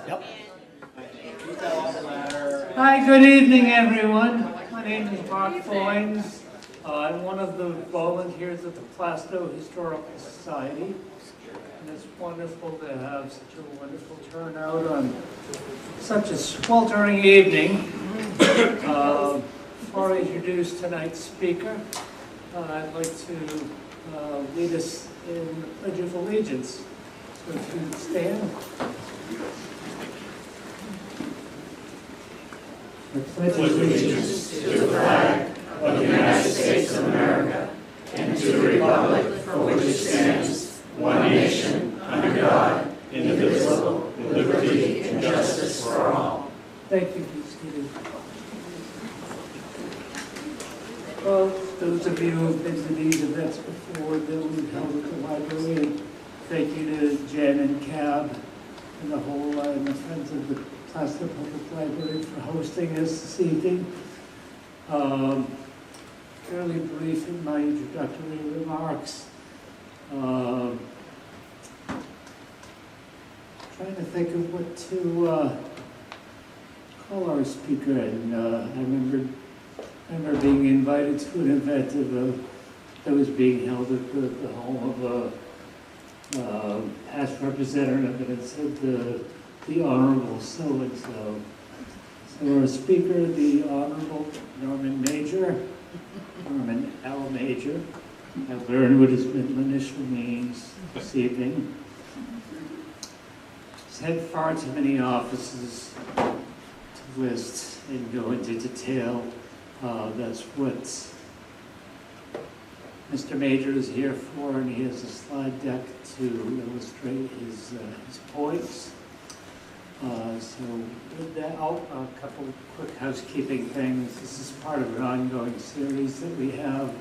Yep. Hi, good evening, everyone. My name is Mark Foynes. I'm one of the volunteers of the Plaistow Historical Society. And it's wonderful to have such a wonderful turnout on such a sweltering evening. Before I introduce tonight's speaker, I'd like to lead us in the Pledge of Allegiance. So if you would stand. I pledge allegiance to the flag of the United States of America and to the republic for which it stands, one nation, under God, indivisible, with liberty and justice for all. Thank you, Stephen. Well, those of you who have been to these events before that we've held at the library, and thank you to Jen and Cab and the whole and the friends of the Plaistow Public Library for hosting us this evening. Fairly brief in my introductory remarks. Trying to think of what to call our speaker, and I remember being invited to an event that was being held at the home of a past representative, and it said the Honorable so-and-so. So our speaker, the Honorable Norman L. Major. I've learned what his middle initial means this evening. He's had far too many offices to list and go into detail. That's what Mr. Major is here for, and he has a slide deck to illustrate his points. So with that, a couple quick housekeeping things. This is part of an ongoing series that we have.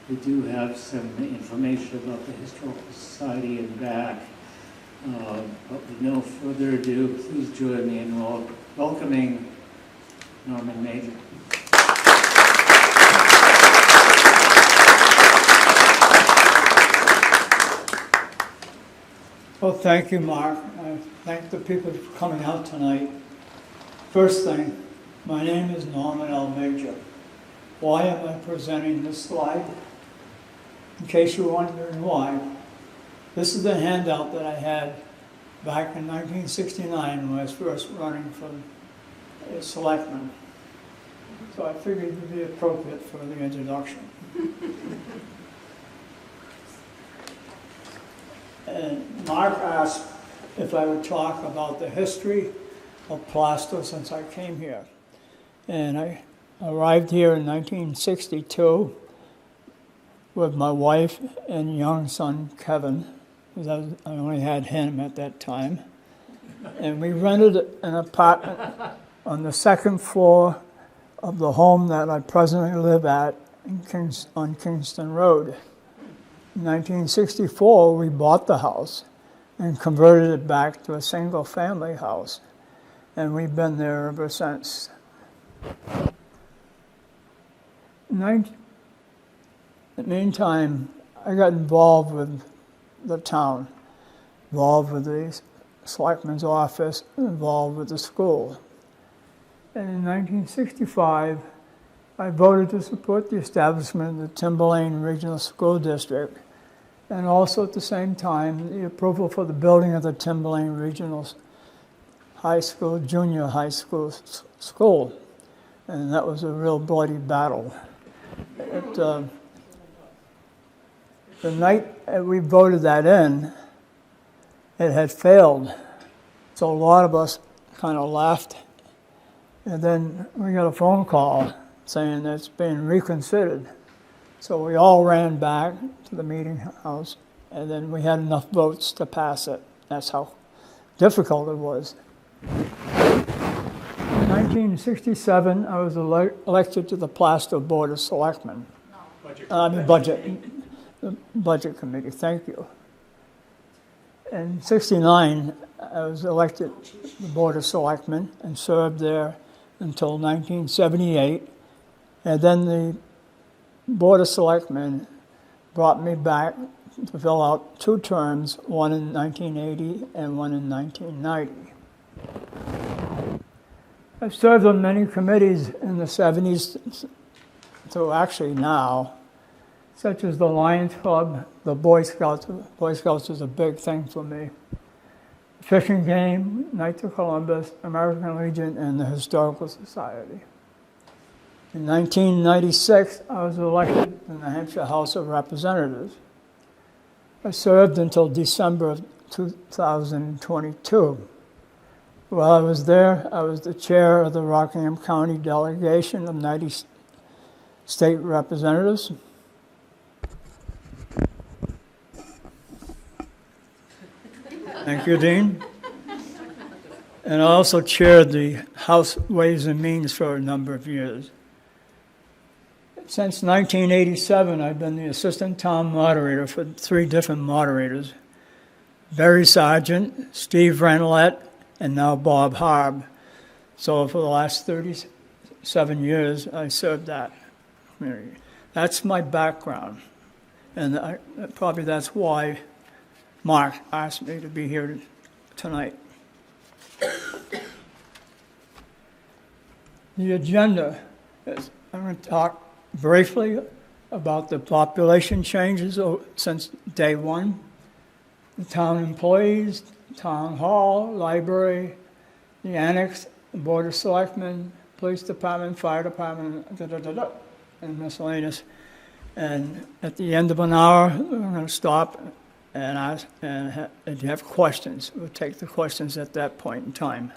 We do have some information about the Historical Society and back. But with no further ado, please join me in welcoming Norman Major. Well, thank you, Mark. I thank the people for coming out tonight. First thing, my name is Norman L. Major. Why am I presenting this slide? In case you're wondering why, this is the handout that I had back in 1969 when I was first running for a selectman. So I figured it would be appropriate for the introduction. And Mark asked if I would talk about the history of Plaistow since I came here. And I arrived here in 1962 with my wife and young son, Kevin, because I only had him at that time. And we rented an apartment on the second floor of the home that I presently live at on Kingston Road. In 1964, we bought the house and converted it back to a single-family house, and we've been there ever since. In the meantime, I got involved with the town, involved with the selectman's office, involved with the school. And in 1965, I voted to support the establishment of the Timberlane Regional School District, and also at the same time, the approval for the building of the Timberlane Regional High School, Junior High School. And that was a real bloody battle. The night we voted that in, it had failed. So a lot of us kind of laughed. And then we got a phone call saying that it's being reconsidered. So we all ran back to the meeting house, and then we had enough votes to pass it. That's how difficult it was. In 1967, I was elected to the Plaistow Board of Selectmen. The Budget Committee, thank you. In 69, I was elected to the Board of Selectmen and served there until 1978. And then the Board of Selectmen brought me back to fill out 2 terms, one in 1980 and one in 1990. I've served on many committees in the 70s to actually now, such as the Lions Club, the Boy Scouts. Boy Scouts is a big thing for me. Fishing Game, Knights of Columbus, American Legion, and the Historical Society. In 1996, I was elected to the New Hampshire House of Representatives. I served until December of 2022. While I was there, I was the chair of the Rockingham County delegation of 90 state representatives. Thank you, Dean. And I also chaired the House Ways and Means for a number of years. Since 1987, I've been the assistant town moderator for 3 different moderators: Barry Sargent, Steve Ranelette, and now Bob Harb. So for the last 37 years, I served that community. That's my background. And probably that's why Mark asked me to be here tonight. The agenda is, I'm going to talk briefly about the population changes since day one, the town employees, town hall, library, the annex, the board of selectmen, police department, fire department, and miscellaneous. And at the end of an hour, we're going to stop and ask, and if you have questions, we'll take the questions at that point in time.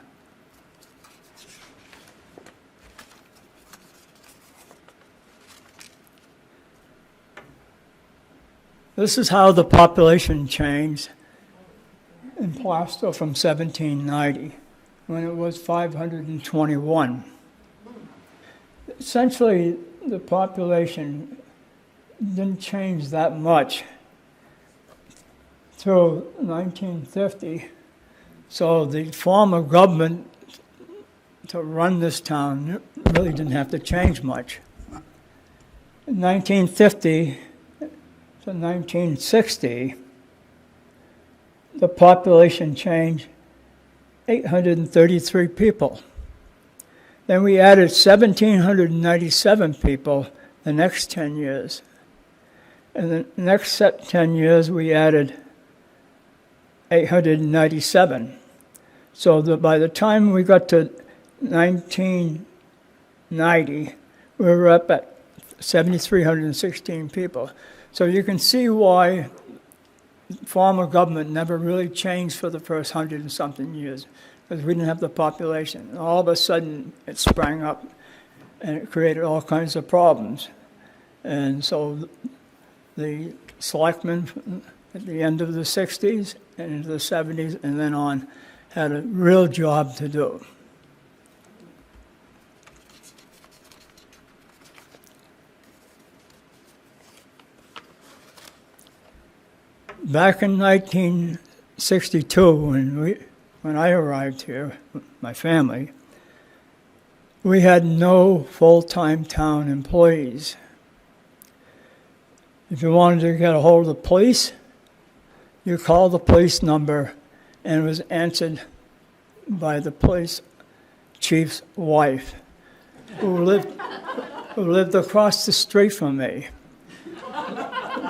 This is how the population changed in Plaistow from 1790, when it was 521. Essentially, the population didn't change that much till 1950. So the form of government to run this town really didn't have to change much. In 1950 to 1960, the population changed 833 people. Then we added 1,797 people the next 10 years. And the next 10 years, we added 897. So by the time we got to 1990, we were up at 7,316 people. So you can see why form of government never really changed for the first 100 and something years, because we didn't have the population. And all of a sudden, it sprang up, and it created all kinds of problems. And so the selectmen at the end of the 60s and into the 70s and then on had a real job to do. Back in 1962, when I arrived here, my family, we had no full-time town employees. If you wanted to get a hold of the police, you called the police number and it was answered by the police chief's wife, who lived across the street from me,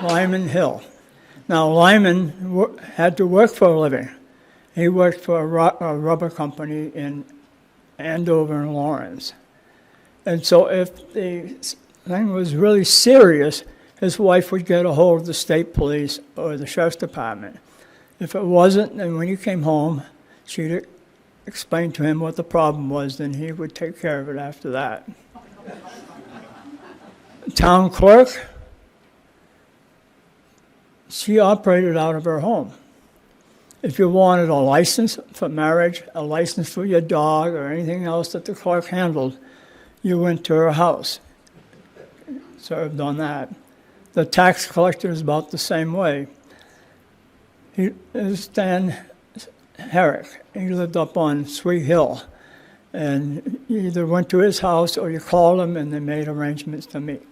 Lyman Hill. Now, Lyman had to work for a living. He worked for a rubber company in Andover and Lawrence. And so if the thing was really serious, his wife would get a hold of the state police or the sheriff's department. If it wasn't, then when he came home, she'd explain to him what the problem was, then he would take care of it after that. Town clerk, she operated out of her home. If you wanted a license for marriage, a license for your dog, or anything else that the clerk handled, you went to her house, served on that. The tax collector is about the same way. He is Stan Herrick. He lived up on Sweet Hill. And you either went to his house or you called him and they made arrangements to meet.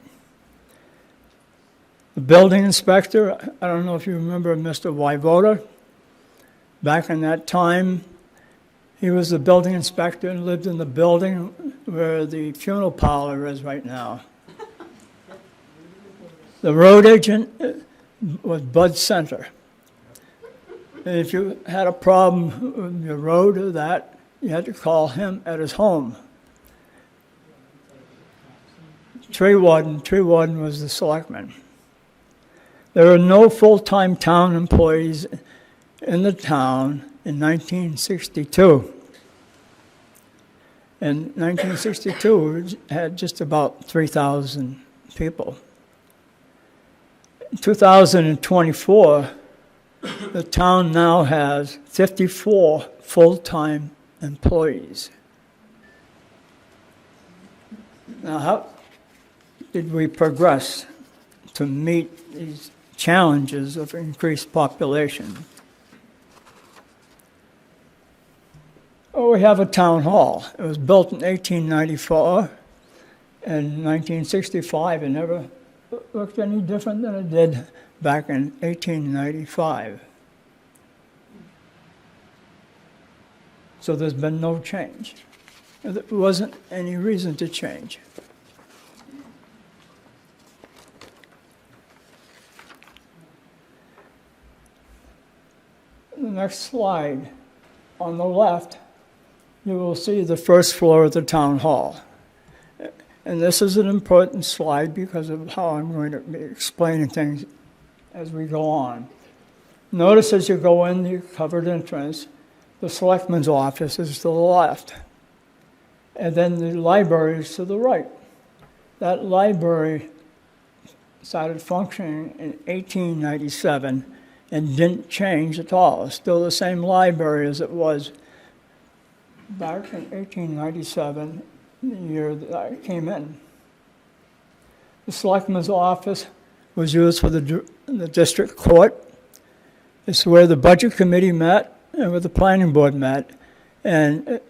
The building inspector, I don't know if you remember Mr. Wyvoda. Back in that time, He was the building inspector and lived in the building where the funeral parlor is right now. The road agent was Bud Center. And if you had a problem with your road or that, you had to call him at his home. Tree warden was the selectman. There were no full-time town employees in the town in 1962. In 1962, we had just about 3,000 people. In 2024, the town now has 54 full-time employees. Now, how did we progress to meet these challenges of increased population? Well, we have a town hall. It was built in 1894. In 1965, it never looked any different than it did back in 1895. So there's been no change. There wasn't any reason to change. The next slide, on the left, you will see the first floor of the town hall. And this is an important slide because of how I'm going to be explaining things as we go on. Notice as you go in the covered entrance, the selectman's office is to the left. And then the library is to the right. That library started functioning in 1897 and didn't change at all. It's still the same library as it was back in 1897, the year that I came in. The selectman's office was used for the district court. It's where the budget committee met and where the planning board met. And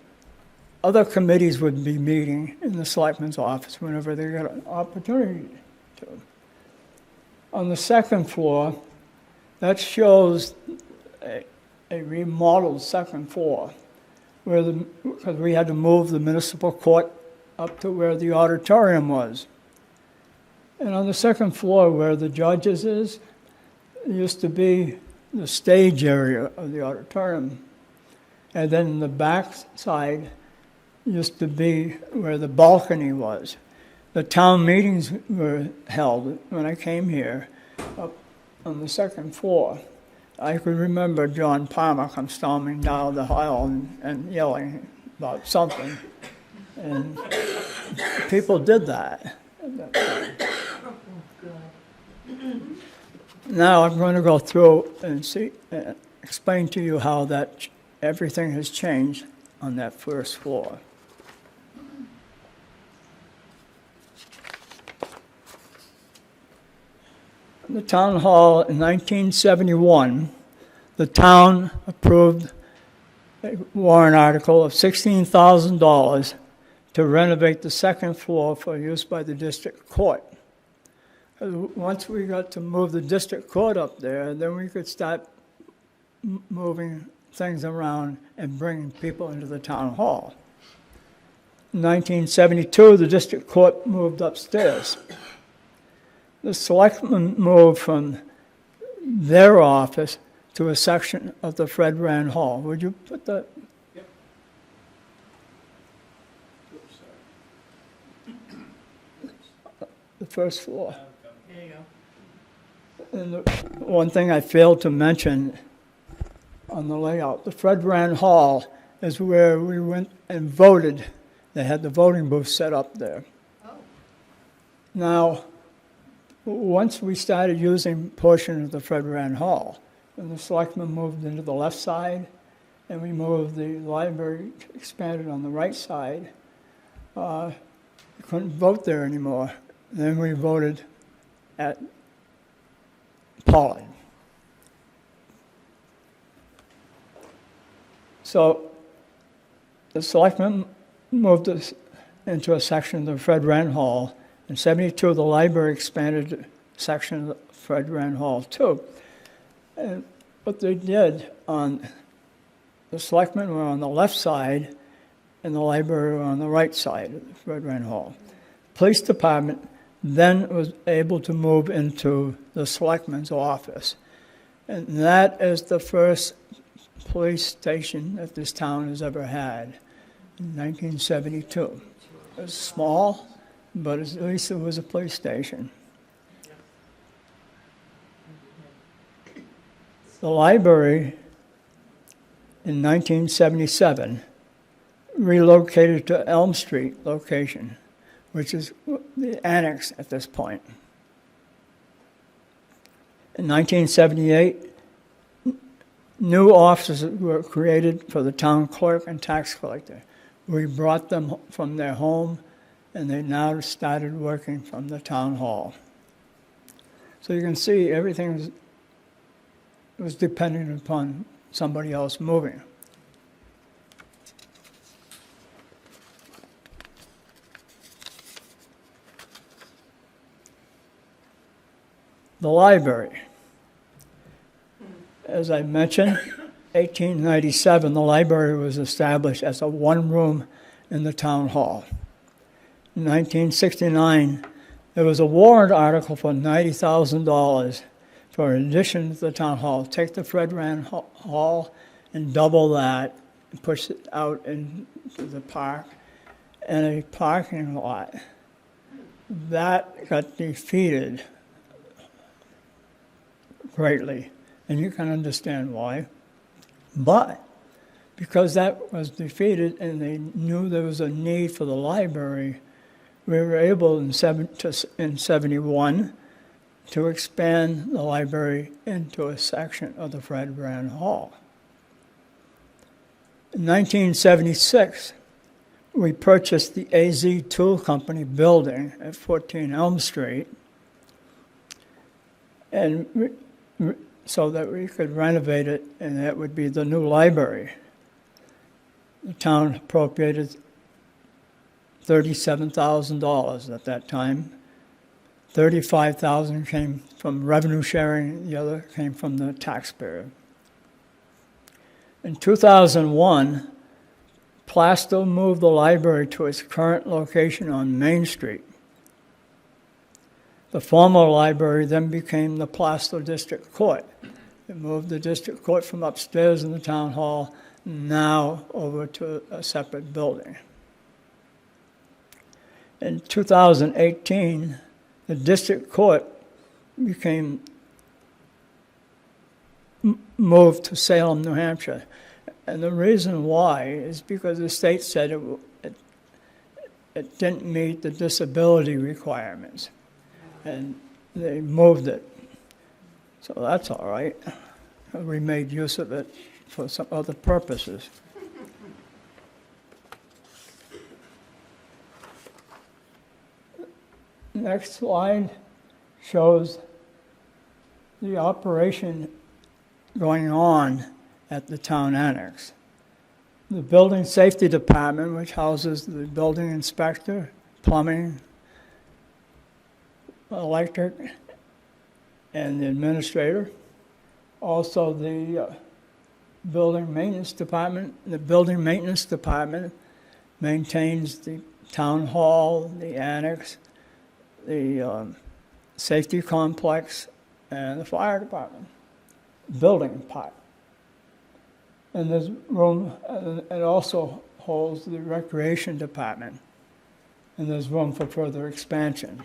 other committees would be meeting in the selectman's office whenever they got an opportunity to. On the second floor, that shows a remodeled second floor, because we had to move the municipal court up to where the auditorium was. And on the second floor where the judges is, it used to be the stage area of the auditorium. And then the back side used to be where the balcony was. The town meetings were held when I came here up on the second floor. I could remember John Palmer come storming down the aisle and yelling about something. And people did that at that time. Now I'm going to go through and explain to you how that everything has changed on that first floor. In the town hall in 1971, the town approved a warrant article of $16,000 to renovate the second floor for use by the district court. Once we got to move the district court up there, then we could start moving things around and bringing people into the town hall. In 1972, the district court moved upstairs. The selectmen moved from their office to a section of the Fred Rand Hall. Would you put that? Yep. The first floor. There you go. And the one thing I failed to mention on the layout, the Fred Rand Hall is where we went and voted. They had the voting booth set up there. Oh. Now, once we started using a portion of the Fred Rand Hall, and the selectmen moved into the left side, and we moved the library, expanded on the right side, we couldn't vote there anymore. Then we voted at Pollard. So the selectmen moved us into a section of the Fred Rand Hall. In 72, the library expanded a section of the Fred Rand Hall too. And what they did on the selectmen were on the left side and the library were on the right side of the Fred Rand Hall. Police department then was able to move into the selectman's office. And that is the first police station that this town has ever had in 1972. It was small, but at least it was a police station. The library in 1977 relocated to Elm Street location, which is the annex at this point. In 1978, new offices were created for the town clerk and tax collector. We brought them from their home, and they now started working from the town hall. So you can see everything was dependent upon somebody else moving. The library. As I mentioned, 1897, the library was established as a one-room in the town hall. In 1969, there was a warrant article for $90,000 for an addition to the town hall. Take the Fred Rand Hall and double that and push it out into the park and a parking lot. That got defeated greatly, and you can understand why. But because that was defeated and they knew there was a need for the library, we were able in 71 to expand the library into a section of the Fred Rand Hall. In 1976, we purchased the AZ Tool Company building at 14 Elm Street, and so that we could renovate it, and that would be the new library. The town appropriated $37,000 at that time. $35,000 came from revenue sharing, the other came from the taxpayer. In 2001, Plaistow moved the library to its current location on Main Street. The former library then became the Plaistow District Court. It moved the district court from upstairs in the town hall now over to a separate building. In 2018, the district court became moved to Salem, New Hampshire. And the reason why is because the state said it didn't meet the disability requirements. And they moved it. So that's all right. We made use of it for some other purposes. Next slide shows the operation going on at the town annex. The building safety department, which houses the building inspector, plumbing, electric, and the administrator. Also the building maintenance department. The building maintenance department maintains the town hall, the annex, the safety complex, and the fire department, building part. And there's room, it also holds the recreation department, and there's room for further expansion.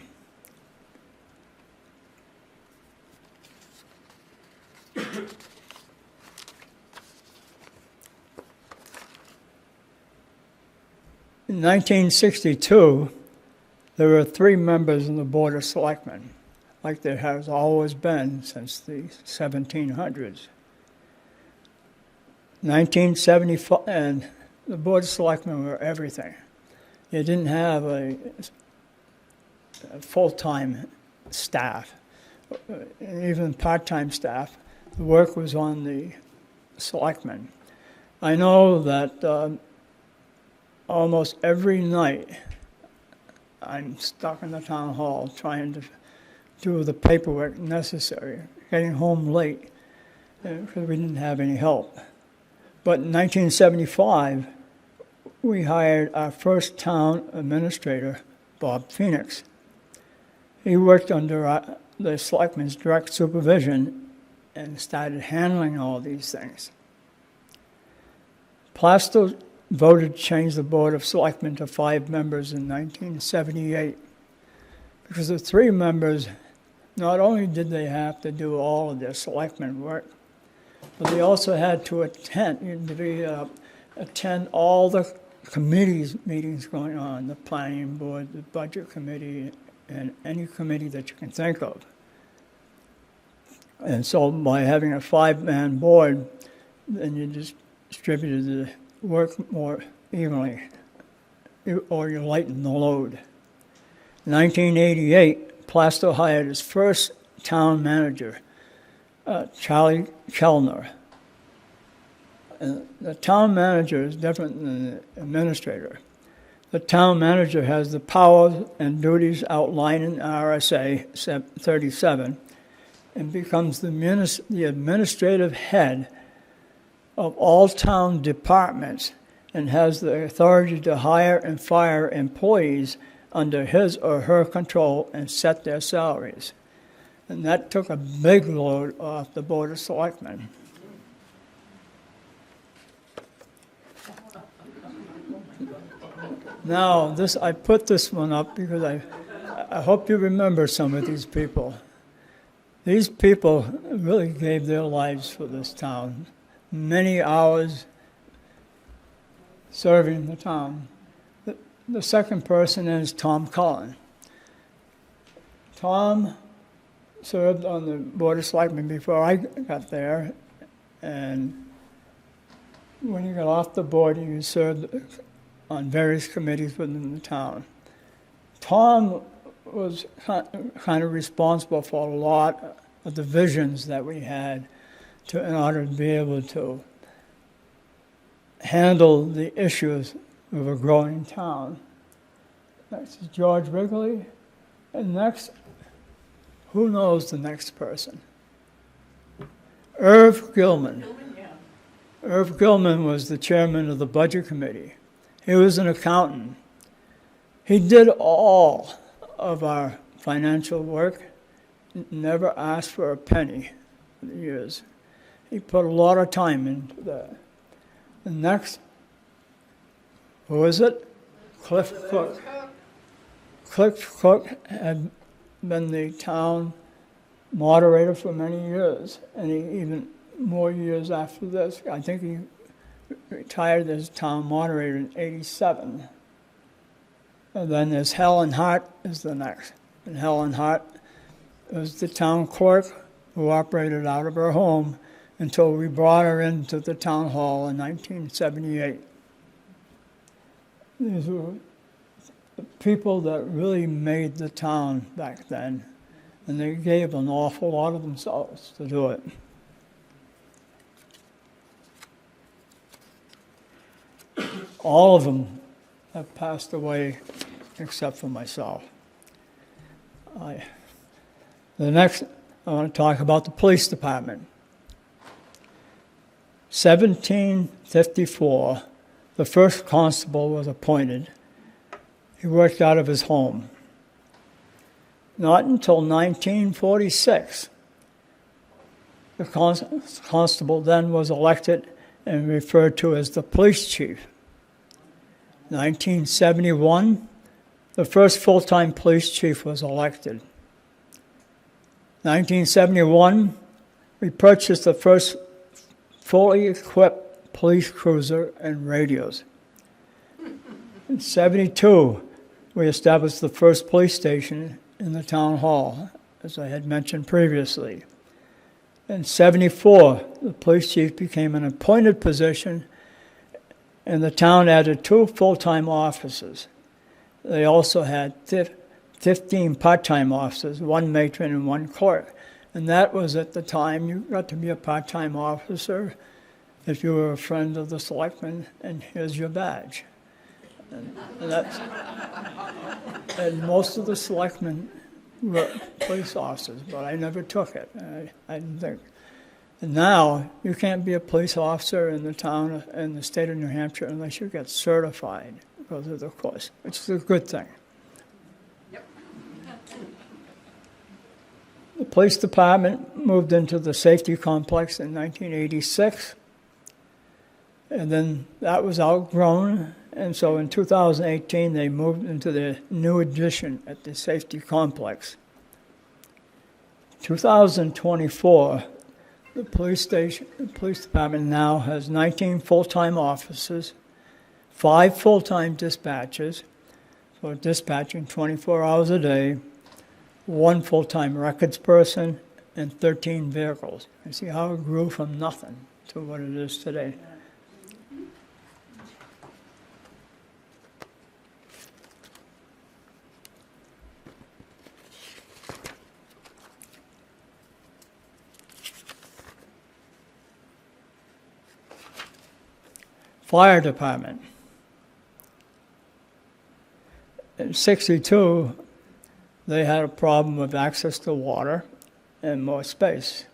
In 1962, there were 3 members in the Board of Selectmen, like there has always been since the 1700s. 1975, and the Board of Selectmen were everything. They didn't have a full-time staff, even part-time staff. The work was on the selectmen. I know that almost every night I'm stuck in the town hall trying to do the paperwork necessary, getting home late because we didn't have any help. But in 1975, we hired our first town administrator, Bob Phoenix. He worked under the selectmen's direct supervision and started handling all these things. Plaistow voted to change the Board of Selectmen to 5 members in 1978 because the 3 members, not only did they have to do all of their selectmen work, but they also had to attend all the committees meetings going on, the planning board, the budget committee, and any committee that you can think of. And so by having a 5-man board, then you just distributed the work more evenly, or you lightened the load. In 1988, Plaistow hired his first town manager, Charlie Kellner. And the town manager is different than the administrator. The town manager has the powers and duties outlined in RSA 37 and becomes the administrative head of all town departments and has the authority to hire and fire employees under his or her control and set their salaries. And that took a big load off the Board of Selectmen. Now, I put this one up because I hope you remember some of these people. These people really gave their lives for this town. Many hours serving the town. The second person is Tom Cullen. Tom served on the Board of Selectmen before I got there, and when he got off the board, he served on various committees within the town. Tom was kind of responsible for a lot of the visions that we had in order to be able to handle the issues of a growing town. Next is George Wrigley, and next, who knows the next person? Irv Gilman. Irv Gilman was the chairman of the Budget Committee. He was an accountant. He did all of our financial work, never asked for a penny for the years. He put a lot of time into that. The next, who is it? Cliff Cook. Cliff Cook had been the town moderator for many years, and even more years after this. I think he retired as town moderator in '87. And then there's Helen Hart is the next. And Helen Hart was the town clerk who operated out of her home until we brought her into the town hall in 1978. These were the people that really made the town back then, and they gave an awful lot of themselves to do it. All of them have passed away except for myself. The next, I want to talk about the police department. 1754, the first constable was appointed. He worked out of his home. Not until 1946, the constable then was elected and referred to as the police chief. 1971, the first full-time police chief was elected. 1971, we purchased the first fully equipped police cruiser and radios. In '72, we established the first police station in the town hall, as I had mentioned previously. In '74, the police chief became an appointed position, and the town added 2 full-time officers. They also had 15 part-time officers, 1 matron and 1 clerk. And that was at the time you got to be a part-time officer if you were a friend of the selectmen, and here's your badge. And most of the selectmen were police officers, but I never took it. I didn't think. And now, you can't be a police officer in the town, in the state of New Hampshire, unless you get certified, go through the course, which is a good thing. The police department moved into the safety complex in 1986, and then that was outgrown, and so in 2018 they moved into the new addition at the safety complex. 2024, the police department now has 19 full-time officers, 5 full-time dispatchers for dispatching 24 hours a day, 1 full-time records person, and 13 vehicles. You see how it grew from nothing to what it is today. Fire department. In '62, they had a problem with access to water and more space.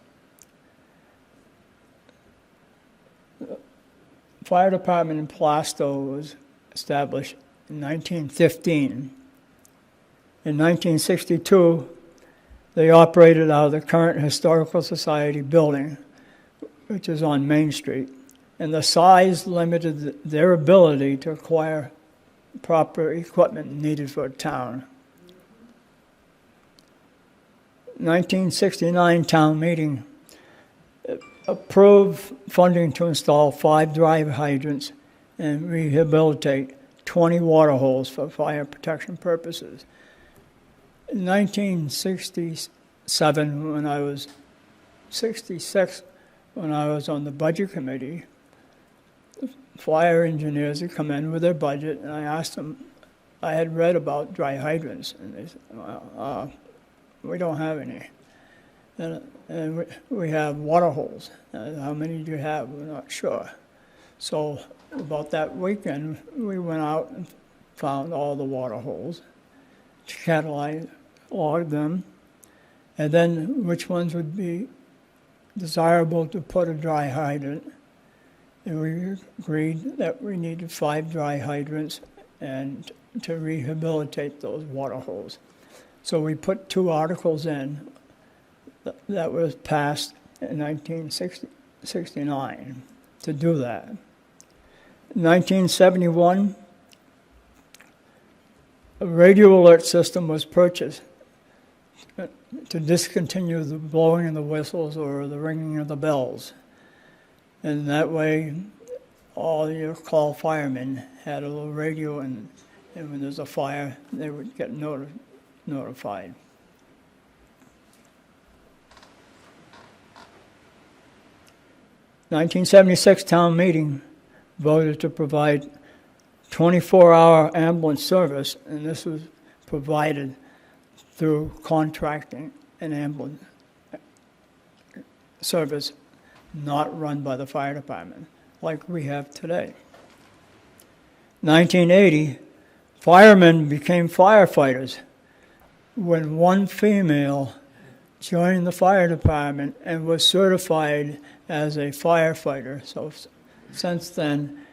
The fire department in Plaistow was established in 1915. In 1962, they operated out of the current Historical Society building, which is on Main Street, and the size limited their ability to acquire proper equipment needed for a town. 1969 town meeting approved funding to install 5 dry hydrants and rehabilitate 20 water holes for fire protection purposes. In 1967, when I was 66, when I was on the budget committee, fire engineers had come in with their budget, and I asked them, I had read about dry hydrants, and they said, we don't have any. And we have water holes. How many do you have? We're not sure. So about that weekend, we went out and found all the water holes, cataloged them, and then which ones would be desirable to put a dry hydrant. And we agreed that we needed 5 dry hydrants and to rehabilitate those water holes. So we put 2 articles in that was passed in 1969 to do that. In 1971, a radio alert system was purchased to discontinue the blowing of the whistles or the ringing of the bells. And that way, all your call firemen had a little radio, and when there's a fire, they would get notified. The 1976 town meeting voted to provide 24-hour ambulance service, and this was provided through contracting an ambulance service not run by the fire department, like we have today. 1980, firemen became firefighters when 1 female joined the fire department and was certified as a firefighter. So since then,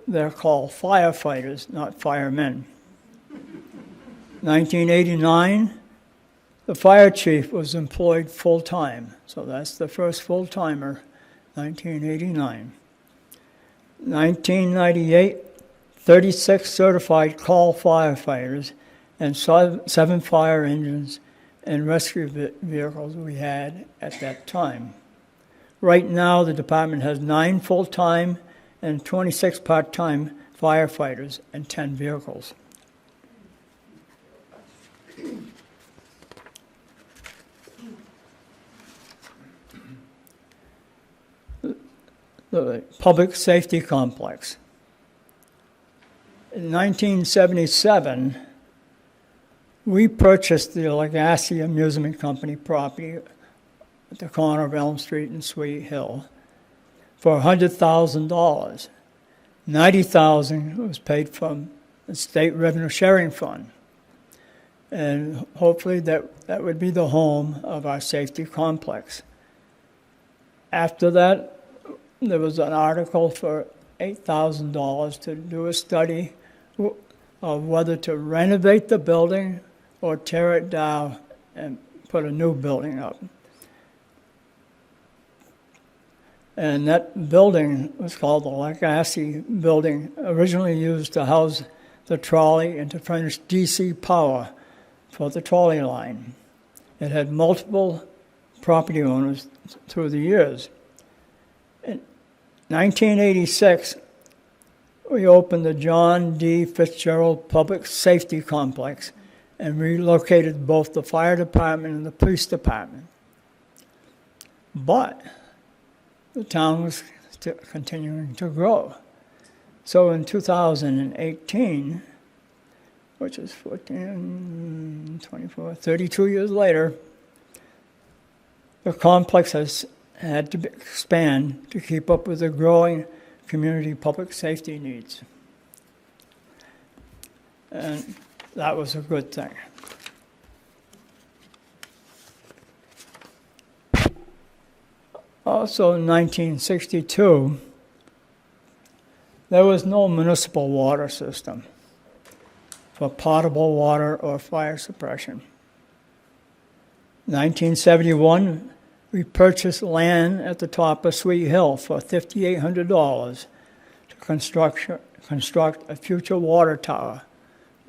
they're called firefighters, not firemen. 1989, the fire chief was employed full-time. So that's the first full-timer, 1989. 1998, 36 certified call firefighters and 7 fire engines and rescue vehicles we had at that time. Right now, the department has 9 full-time and 26 part-time firefighters and 10 vehicles. The public safety complex. In 1977, we purchased the Legacy Amusement Company property at the corner of Elm Street and Sweet Hill for $100,000. $90,000 was paid from the State Revenue Sharing Fund. And hopefully that would be the home of our safety complex. After that, there was an article for $8,000 to do a study of whether to renovate the building or tear it down and put a new building up. And that building was called the Legacy Building, originally used to house the trolley and to furnish DC power for the trolley line. It had multiple property owners through the years. In 1986, we opened the John D. Fitzgerald Public Safety Complex and relocated both the fire department and the police department. But the town was still continuing to grow. So in 2018, which is 14, 24, 32 years later, the complex has had to expand to keep up with the growing community public safety needs. And that was a good thing. Also in 1962, there was no municipal water system for potable water or fire suppression. In 1971, we purchased land at the top of Sweet Hill for $5,800 to construct a future water tower,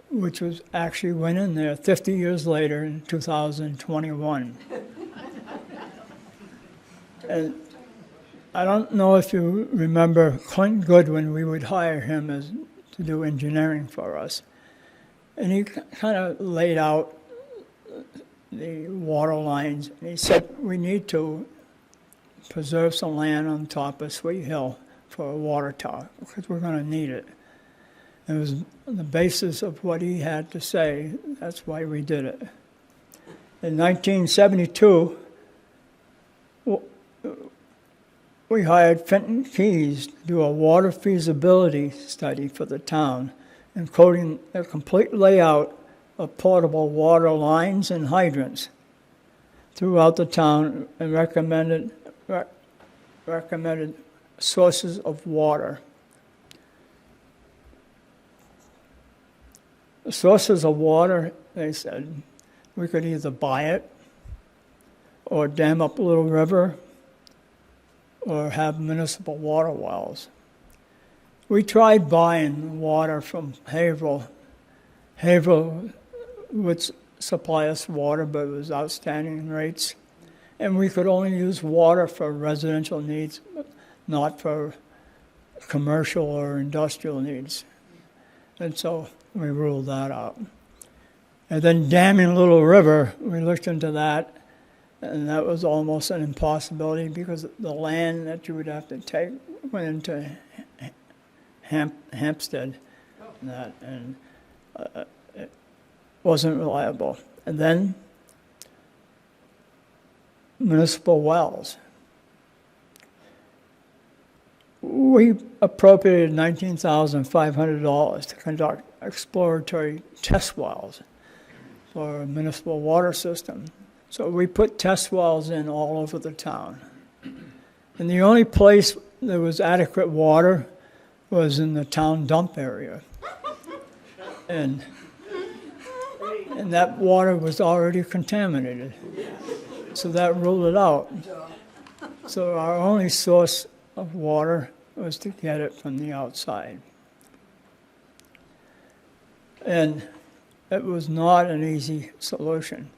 which was actually went in there 50 years later in 2021. And I don't know if you remember Clint Goodwin. We would hire him to do engineering for us. And he kind of laid out the water lines. And he said, we need to preserve some land on top of Sweet Hill for a water tower because we're going to need it. It was on the basis of what he had to say. That's why we did it. In 1972, we hired Fenton Keys to do a water feasibility study for the town, including a complete layout of portable water lines and hydrants throughout the town, and recommended sources of water. The sources of water, they said, we could either buy it or dam up a little river or have municipal water wells. We tried buying water from Haverhill. Haverhill would supply us water, but it was outstanding rates. And we could only use water for residential needs, not for commercial or industrial needs. And so we ruled that out. And then damming Little River, we looked into that, and that was almost an impossibility because the land that you would have to take went into Hampstead, and it wasn't reliable. And then municipal wells. We appropriated $19,500 to conduct exploratory test wells for a municipal water system. So we put test wells in all over the town. And the only place there was adequate water was in the town dump area. And that water was already contaminated. So that ruled it out. So our only source of water was to get it from the outside. And it was not an easy solution.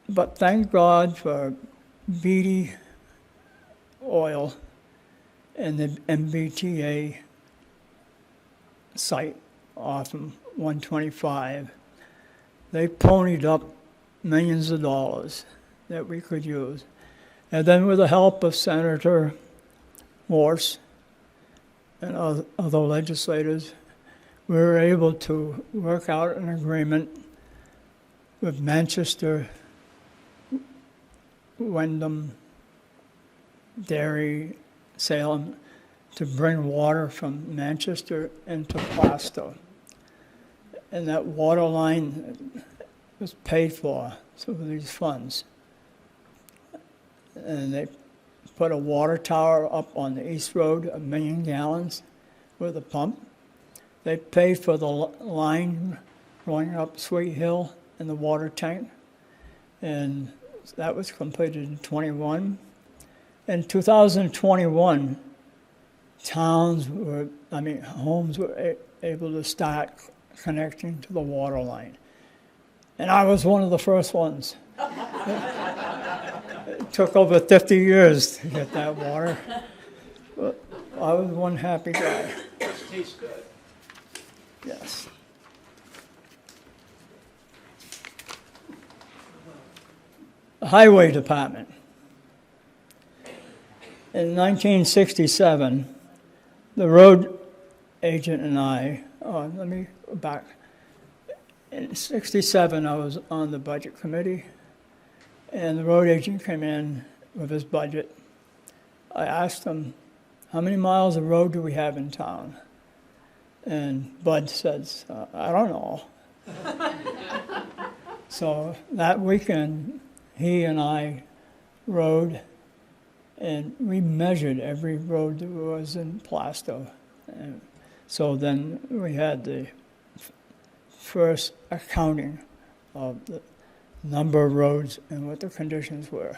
But thank God for BD Oil and the MBTA site off of 125. They ponied up millions of dollars that we could use. And then with the help of Senator Morse and other legislators, we were able to work out an agreement with Manchester, Wyndham, Derry, Salem, to bring water from Manchester into Plaistow. And that water line was paid for through these funds. and they put a water tower up on the East Road, 1 million gallons with a pump. They paid for the line going up Sweet Hill and the water tank, and that was completed in 21. In 2021, homes were able to start connecting to the water line. And I was one of the first ones. It took over 50 years to get that water, but I was one happy guy. It tastes good. Yes. The Highway Department. In 1967, the road agent and I, let me go back. In 67, I was on the budget committee, and the road agent came in with his budget. I asked him, how many miles of road do we have in town? And Bud says, I don't know. So that weekend, he and I rode, and we measured every road that was in Plaistow. And so then we had the first accounting of the number of roads and what the conditions were.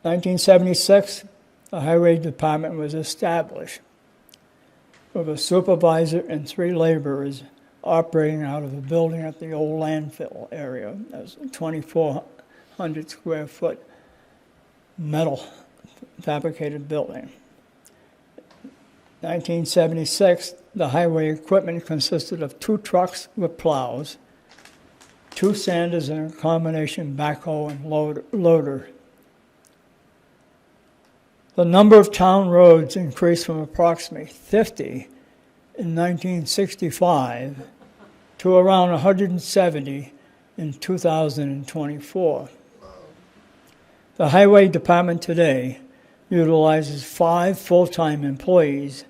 1976, the Highway Department was established with a supervisor and 3 laborers operating out of a building at the old landfill area. That was a 2,400 square foot metal fabricated building. 1976, the highway equipment consisted of 2 trucks with plows, 2 sanders, and a combination backhoe and loader. The number of town roads increased from approximately 50 in 1965 to around 170 in 2024. The Highway Department today utilizes 5 full-time employees,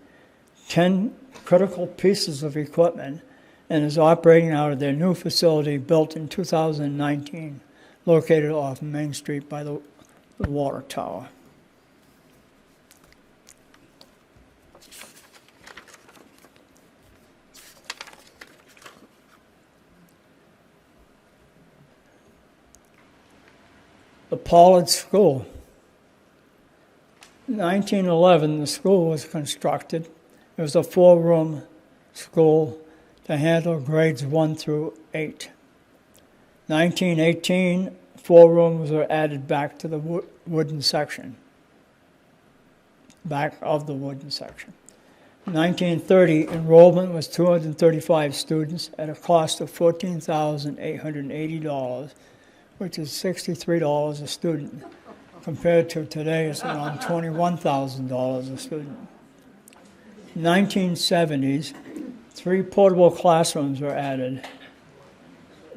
10 critical pieces of equipment, and is operating out of their new facility built in 2019, located off Main Street by the water tower. The Pollard School. In 1911, the school was constructed. It was a 4-room school to handle grades 1 through 8. 1918, 4 rooms were added back to the wooden section, back of the wooden section. 1930, enrollment was 235 students at a cost of $14,880, which is $63 a student. Compared to today, it's around $21,000 a student. 1970s, 3 portable classrooms were added.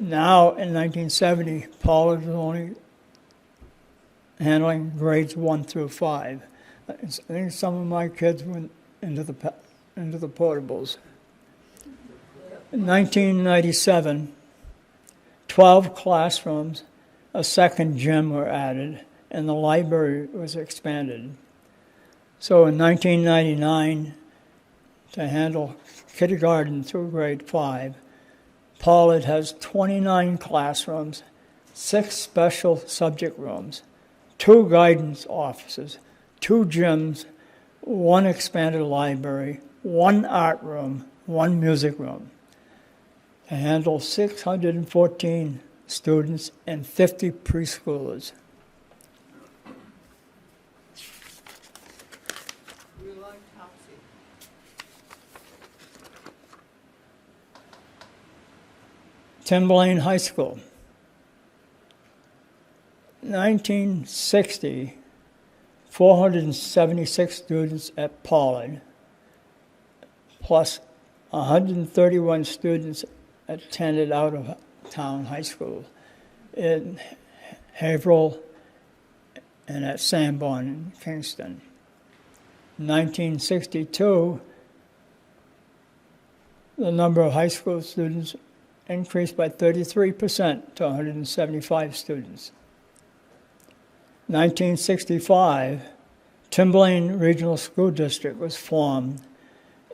Now, in 1970, Pollard was only handling grades 1 through 5. I think some of my kids went into the portables. In 1997, 12 classrooms, a second gym were added, and the library was expanded. So in 1999, to handle kindergarten through grade 5, Pollard has 29 classrooms, 6 special subject rooms, 2 guidance offices, 2 gyms, 1 expanded library, 1 art room, 1 music room, to handle 614 students and 50 preschoolers. Timberlane High School. 1960, 476 students at Pollard, plus 131 students attended out-of-town high school in Haverhill and at Sanborn in Kingston. 1962, the number of high school students increased by 33% to 175 students. 1965, Timberlane Regional School District was formed,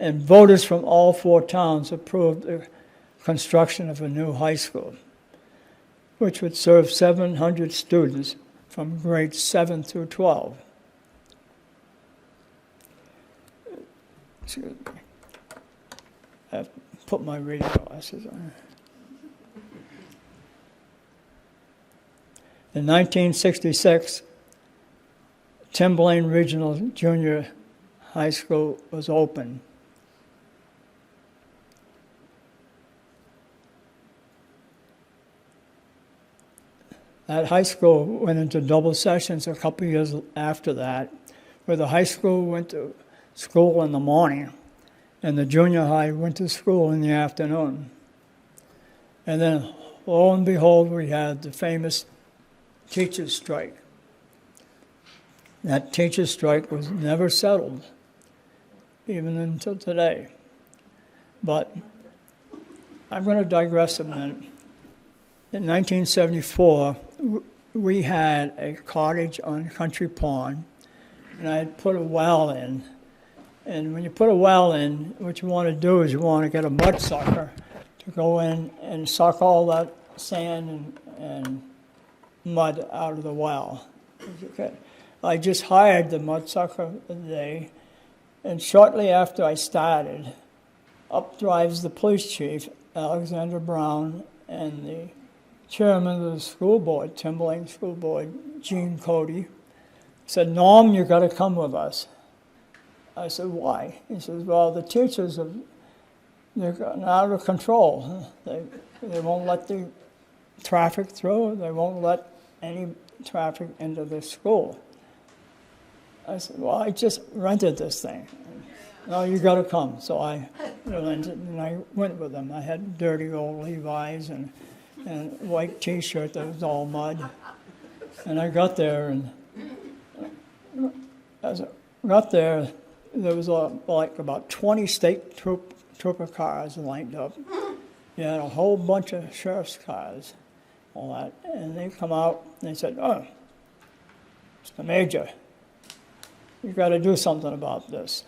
and voters from all 4 towns approved the construction of a new high school, which would serve 700 students from grades 7 through 12. Excuse me. I have to put my reading glasses on. In 1966, Timberlane Regional Junior High School was opened. That high school went into double sessions a couple years after that, where the high school went to school in the morning and the junior high went to school in the afternoon. And then, lo and behold, we had the famous teachers' strike. That teachers' strike was never settled, even until today. But I'm going to digress a minute. In 1974, we had a cottage on Country Pond, and I had put a well in. And when you put a well in, what you want to do is you want to get a mud sucker to go in and suck all that sand and mud out of the well. Okay. I just hired the mud sucker today, and shortly after I started, up drives the police chief, Alexander Brown, and the chairman of the school board, Timberlane School Board, Gene Cody, said, "Norm, you got to come with us." I said, "Why?" He says, "Well, the teachers they're gotten out of control. They won't let the traffic through. They won't let any traffic into the school." I said, "Well, I just rented this thing." "No, you got to come." So I rented, and I went with them. I had dirty old Levi's and a white T-shirt that was all mud. And I got there, and as I got there, there was like about 20 state trooper cars lined up. You had a whole bunch of sheriff's cars, all that. And they come out, and they said, "Oh, Mr. Major, you got to do something about this.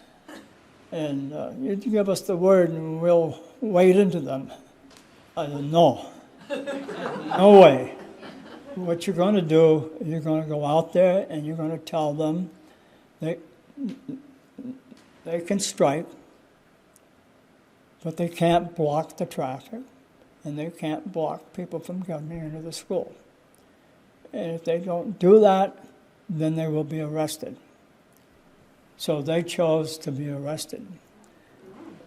And you give us the word, and we'll wade into them." I said, "No. No way. What you're going to do, you're going to go out there and you're going to tell them they can strike, but they can't block the traffic, and they can't block people from coming into the school. And if they don't do that, then they will be arrested." So they chose to be arrested.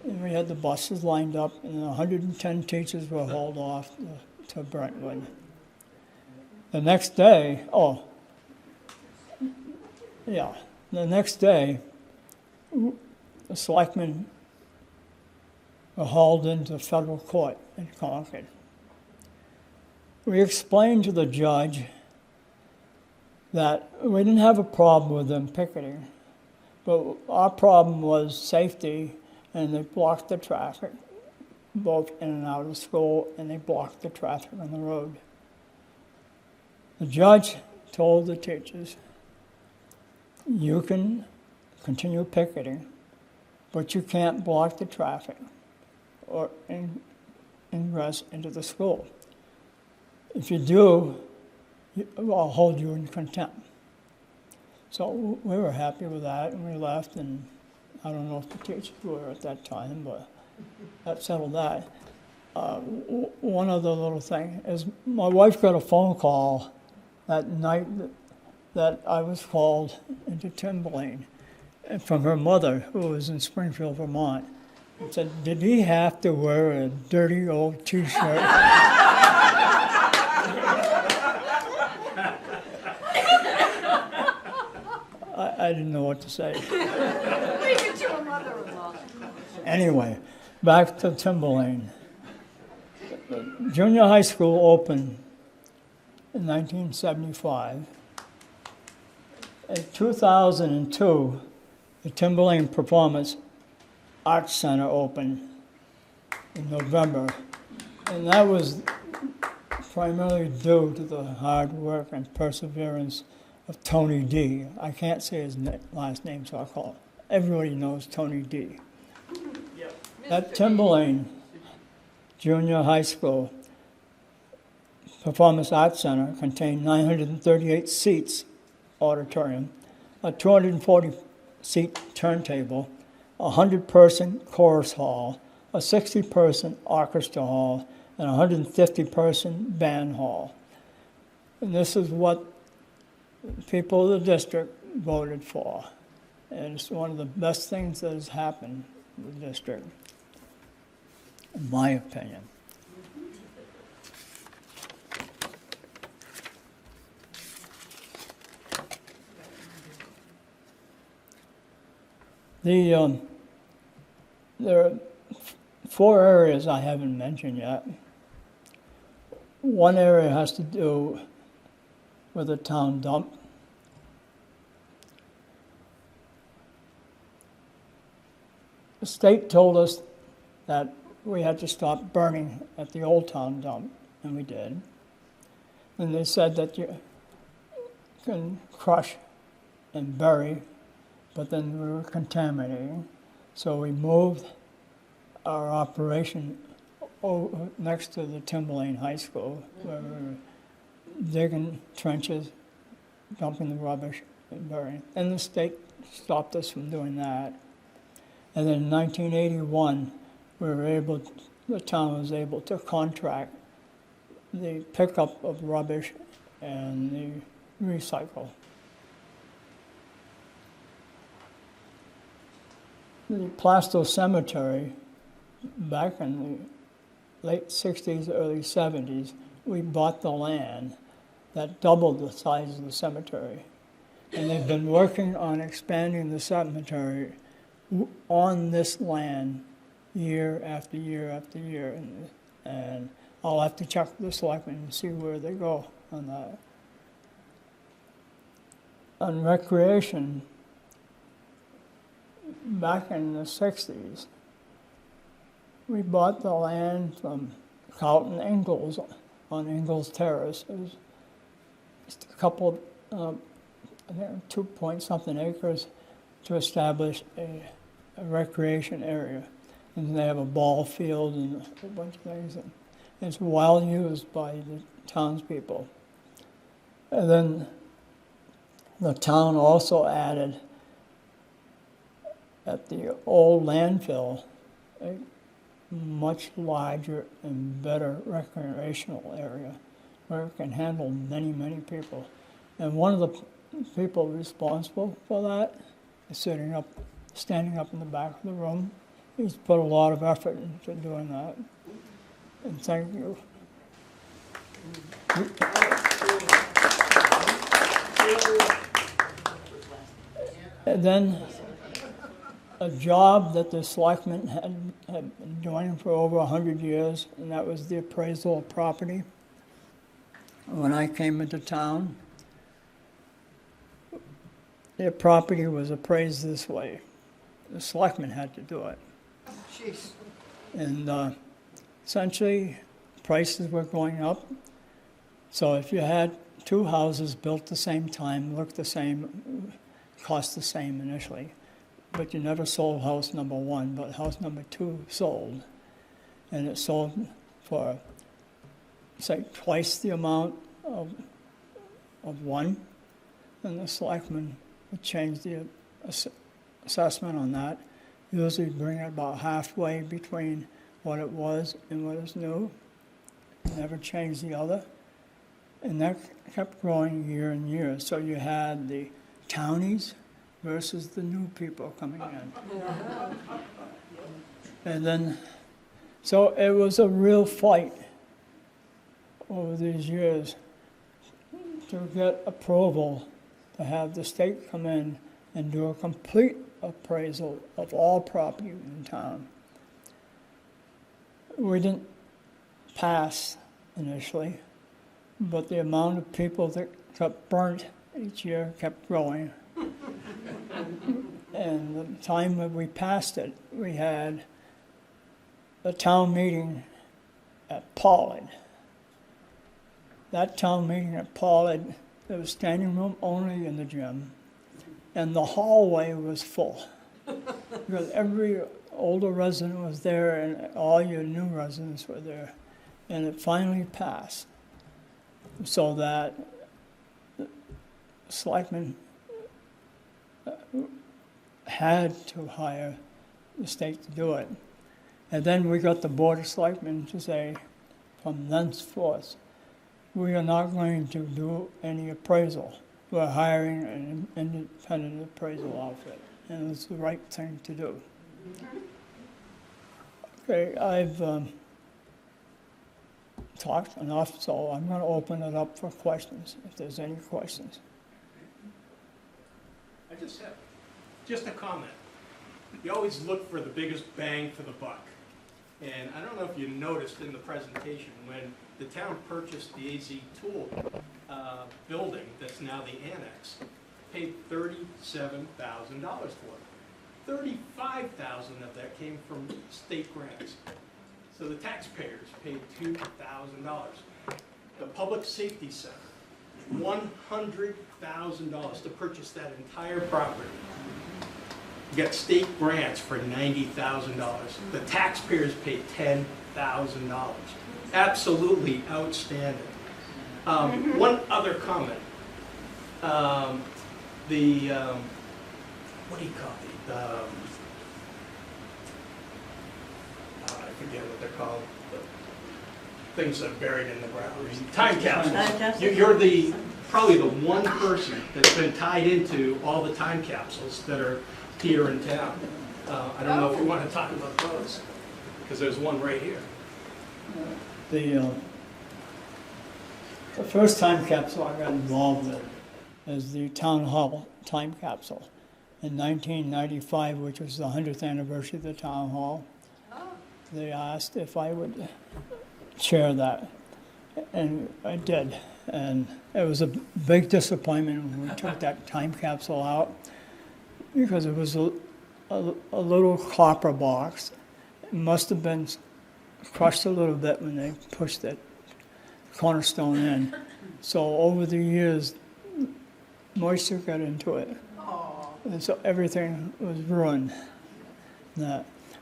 And we had the buses lined up, and 110 teachers were hauled off to Brentwood. The next day, the next day, the selectmen were hauled into federal court in Concord. We explained to the judge that we didn't have a problem with them picketing, but our problem was safety, and they blocked the traffic, both in and out of school, and they blocked the traffic on the road. The judge told the teachers, "You can continue picketing, but you can't block the traffic or ingress into the school. If you do, I'll hold you in contempt." So we were happy with that, and we left, and I don't know if the teachers were at that time, but that settled that. One other little thing is my wife got a phone call that night that I was called into Timberlane from her mother, who was in Springfield, Vermont, and said, "Did he have to wear a dirty old T-shirt?" I didn't know what to say. Leave it to a mother-in-law. Anyway, back to Timberlane. The junior high school opened in 1975. In 2002, the Timberlane Performance Arts Center opened in November And that was primarily due to the hard work and perseverance of Tony D. I can't say his last name, so I'll call it. Everybody knows Tony D. At Timberlane Junior High School, Performance Arts Center contained 938 seats auditorium, a 240-seat turntable, a 100-person chorus hall, a 60-person orchestra hall, and a 150-person band hall. And this is what people of the district voted for. And it's one of the best things that has happened in the district, in my opinion. There are 4 areas I haven't mentioned yet. One area has to do with the town dump. The state told us that we had to stop burning at the old town dump, and we did. And they said that you can crush and bury, but then we were contaminating. So we moved our operation next to the Timberlane High School, where we were digging trenches, dumping the rubbish, and burying. And the state stopped us from doing that. And then in 1981, the town was able to contract the pickup of rubbish and the recycle. The Plaistow Cemetery, back in the late 60s, early 70s, we bought the land that doubled the size of the cemetery. And they've been working on expanding the cemetery on this land year after year after year. And I'll have to check with the selectmen and see where they go on that. On recreation, back in the 60s, we bought the land from Carlton Ingalls on Ingalls Terrace. It was just a couple, I think 2-point-something acres to establish a recreation area. And they have a ball field and a bunch of things. And it's well used by the townspeople. And then the town also added at the old landfill a much larger and better recreational area where it can handle many, many people. And one of the people responsible for that is standing up in the back of the room. He's put a lot of effort into doing that. And thank you. And then a job that the selectmen had been doing for over 100 years, and that was the appraisal of property. When I came into town, the property was appraised this way. The selectmen had to do it. Jeez. And essentially, prices were going up. So if you had 2 houses built the same time, looked the same, cost the same initially, but you never sold house number 1, but house number 2 sold. And it sold for, say, twice the amount of 1. And the selectmen would change the assessment on that, usually bring it about halfway between what it was and what is new. Never changed the other. And that kept growing year and year. So you had the townies versus the new people coming in. And then, so it was a real fight over these years to get approval to have the state come in and do a complete appraisal of all property in town. We didn't pass initially, but the amount of people that got burnt each year kept growing. And the time that we passed it, we had a town meeting at Pollard. That town meeting at Pollard, there was standing room only in the gym, and the hallway was full. Because every older resident was there, and all your new residents were there. And it finally passed, so that the selectmen had to hire the state to do it. And then we got the Board of Selectmen to say, from thenceforth, we are not going to do any appraisal. We're hiring an independent appraisal outfit, and it's the right thing to do. Okay, I've talked enough, so I'm going to open it up for questions, if there's any questions. I just have a comment. You always look for the biggest bang for the buck. And I don't know if you noticed in the presentation, when the town purchased the AZ Tool building that's now the annex, paid $37,000 for it. $35,000 of that came from state grants. So the taxpayers paid $2,000. The Public Safety Center, $100,000 to purchase that entire property. You got state grants for $90,000. The taxpayers paid $10,000. Absolutely outstanding. One other comment. What do you call it? I forget what they're called. The things that are buried in the ground. Time capsules. You're probably the one person that's been tied into all the time capsules that are here in town. I don't know if you want to talk about those, because there's one right here. The first time capsule I got involved with is the Town Hall time capsule in 1995, which was the 100th anniversary of the Town Hall. They asked if I would chair that, and I did. And it was a big disappointment when we took that time capsule out, because it was a little copper box. It must have been crushed a little bit when they pushed that cornerstone in. So over the years, moisture got into it. And so everything was ruined.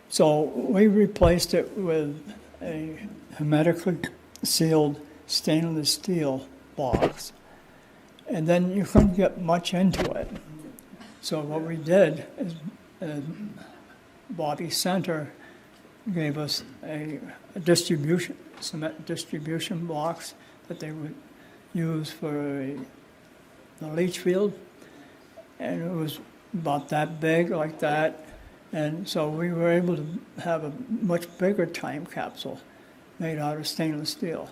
So we replaced it with a hermetically sealed stainless steel box. And then you couldn't get much into it. So what we did is Bobby Center gave us a cement distribution box that they would use for the leach field. And it was about that big, like that. And so we were able to have a much bigger time capsule made out of stainless steel.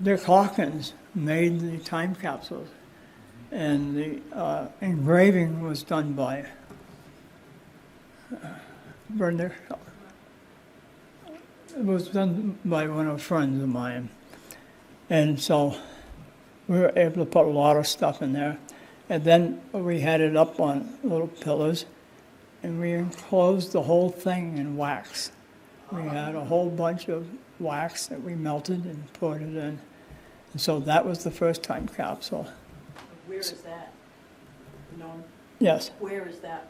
Dick Hawkins made the time capsules, and the engraving was done by Brenda. It was done by one of friends of mine. And so we were able to put a lot of stuff in there. And then we had it up on little pillars, and we enclosed the whole thing in wax. We had a whole bunch of wax that we melted and poured it in. And so that was the first time capsule. Where is that? Norm? Yes, Where is that?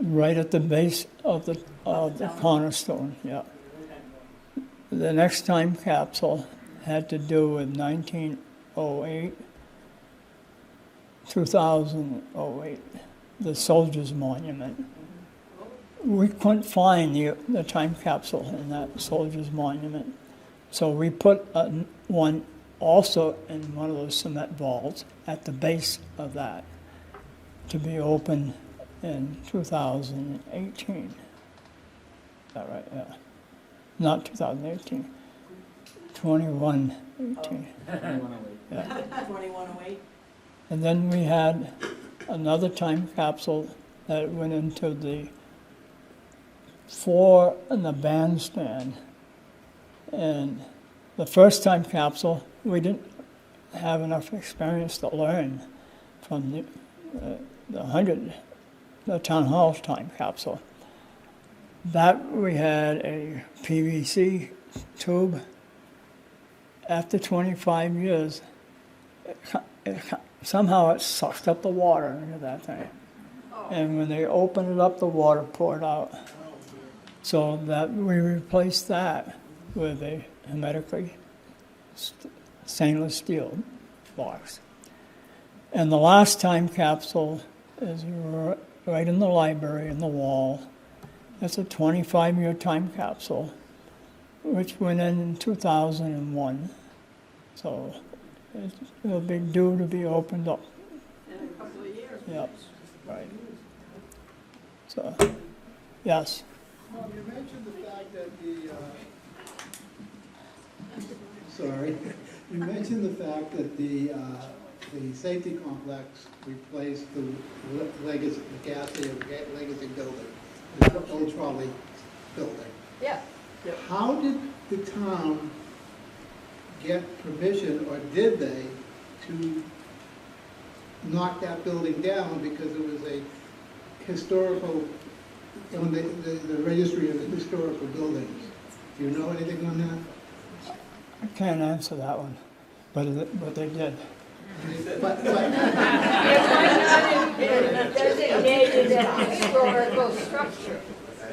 right at the base of the cornerstone, yeah. The next time capsule had to do with 1908, 2008, the Soldiers Monument. We couldn't find the time capsule in that Soldiers Monument. So we put one also in one of those cement vaults at the base of that to be opened in 2018. Is that right? Yeah. Not 2018. 2118. Yeah. 2108? And then we had another time capsule that went into the floor in the bandstand. And the first time capsule, we didn't have enough experience to learn from the town hall time capsule. That we had a PVC tube after 25 years, somehow it sucked up the water into that thing. And when they opened it up, the water poured out. So that we replaced that with a hermetically stainless steel box. And the last time capsule is right in the library in the wall. It's a 25-year time capsule, which went in 2001. So it'll be due to be opened up. In a couple of years. Yep, right. So, yes. Well, you mentioned the fact that sorry, you mentioned the fact that the safety complex replaced the legacy, the legacy building, the old trolley building. Yeah. Yep. How did the town get permission, or did they, to knock that building down because it was a historical, on the registry of the historical buildings? Do you know anything on that? I can't answer that one, but they did. But Designated as historical structure.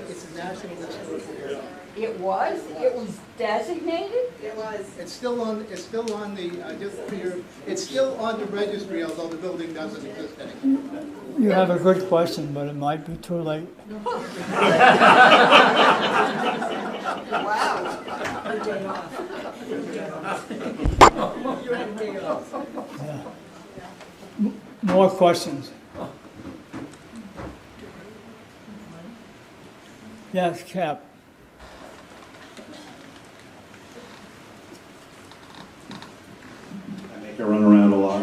it's a national historical area. It was designated? It was. It's still on the, just for your, it's still on the registry, although the building doesn't exist anymore. You have a good question, but it might be too late. Wow. Yeah. More questions? Yes, Cap. I make her run around a lot.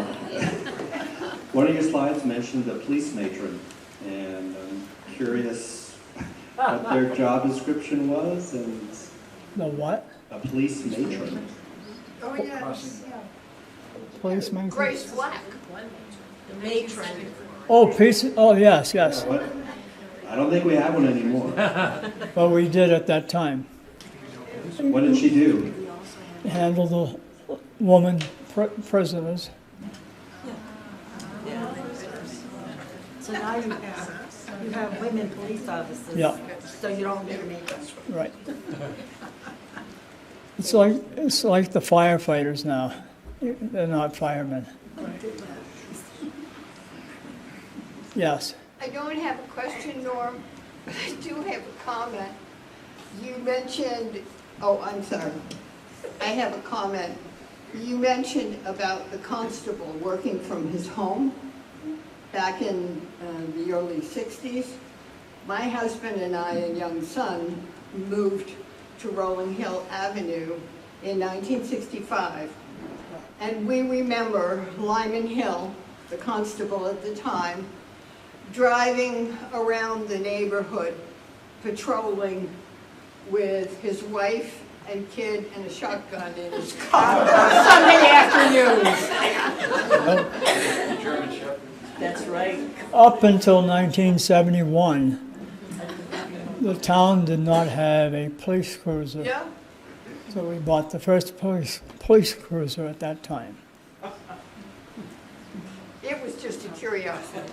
One of your slides mentioned the police matron, and I'm curious what their job description was, and The what? a police matron. Oh, yes. Policeman? Grace Black. The matron. Oh, peace. Oh, yes, yes. What? I don't think we have one anymore. But we did at that time. What did she do? Handle the woman prisoners. So now you have women police officers. Yeah. So you don't need makeup. Right. It's like the firefighters now. They're not firemen. Yes. I don't have a question, Norm, but I do have a comment. You mentioned, oh, I'm sorry. I have a comment. You mentioned about the constable working from his home back in the early 60s. My husband and I and young son moved to Rolling Hill Avenue in 1965. And we remember Lyman Hill, the constable at the time, driving around the neighborhood, patrolling with his wife and kid and a shotgun in his car Sunday afternoons. That's right. Up until 1971, the town did not have a police cruiser. Yeah? So we bought the first police cruiser at that time. It was just a curiosity.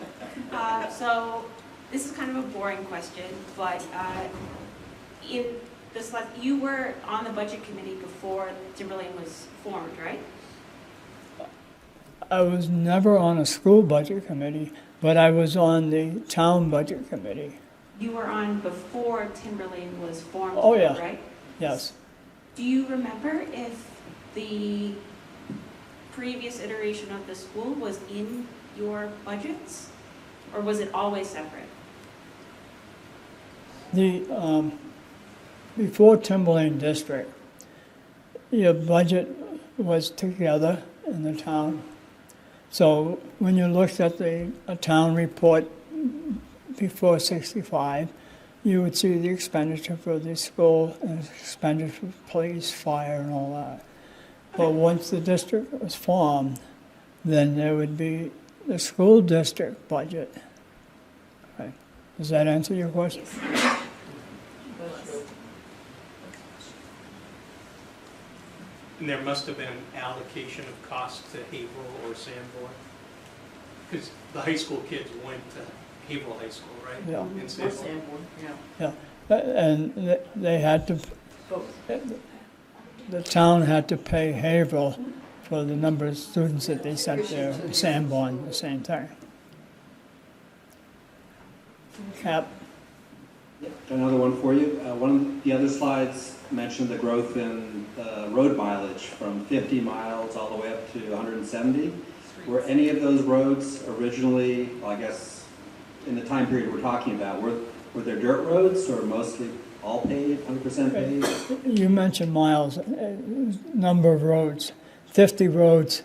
So this is kind of a boring question, but in this you were on the budget committee before Timberlane was formed, right? I was never on a school budget committee, but I was on the town budget committee. You were on before Timberlane was formed, Oh, yeah. right? Yes. Do you remember if the previous iteration of the school was in your budgets, or was it always separate? The before Timberlane District, your budget was together in the town. So when you looked at a town report before 65, you would see the expenditure for the school and expenditure for police, fire, and all that. But once the district was formed, then there would be the school district budget. Okay. Does that answer your question? And there must have been an allocation of cost to Haverhill or Sanborn? Because the high school kids went to Haverhill High School, right? Yeah. In Or Sanborn. Sanborn, yeah. And they had to, Both. the town had to pay Haverhill for the number of students that they sent there, and Sanborn, the same thing. Cap, Another one for you. One of the other slides mentioned the growth in road mileage from 50 miles all the way up to 170. Were any of those roads originally, well, I guess, in the time period we're talking about, were there dirt roads or mostly all paved, 100% paved? you mentioned miles, number of roads, 50 roads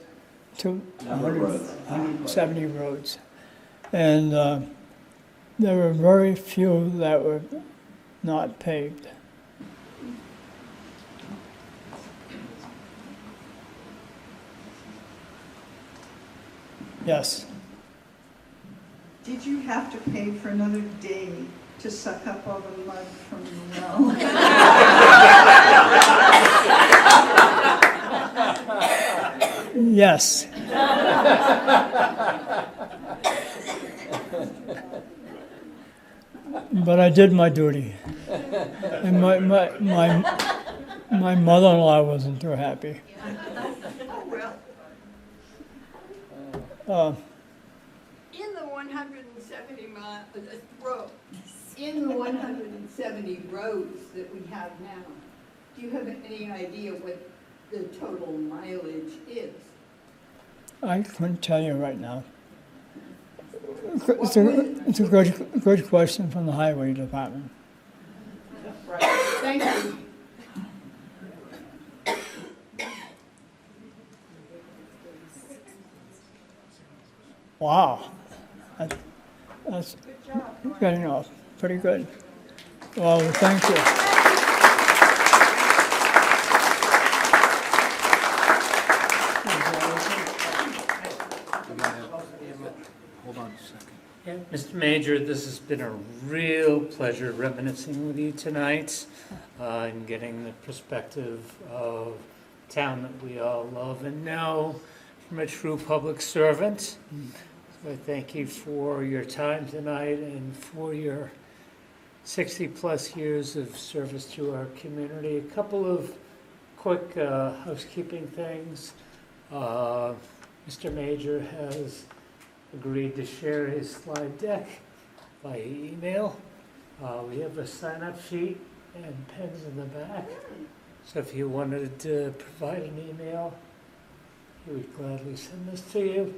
to Number of roads. 170 roads. And there were very few that were not paved. Yes. Did you have to pay for another day to suck up all the mud from the well? Yes. But I did my duty. And my mother-in-law wasn't too happy. In the 170 roads, in the 170 roads that we have now, do you have any idea what the total mileage is? I couldn't tell you right now. It's a good question from the highway department. Right, thank you. Wow. That's getting off pretty good. Well, thank you. Hold on a second. Yeah, Mr. Major, this has been a real pleasure reminiscing with you tonight and getting the perspective of a town that we all love and know from a true public servant. So I thank you for your time tonight and for your 60-plus years of service to our community. A couple of quick housekeeping things. Mr. Major has agreed to share his slide deck by email. We have a sign-up sheet and pens in the back. So if you wanted to provide an email, he would gladly send this to you.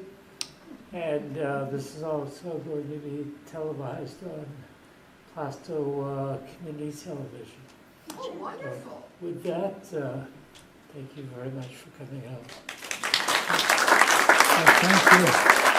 And this is also going to be televised on Plaistow Community Television. Oh, wonderful. With that, thank you very much for coming out. Thank you.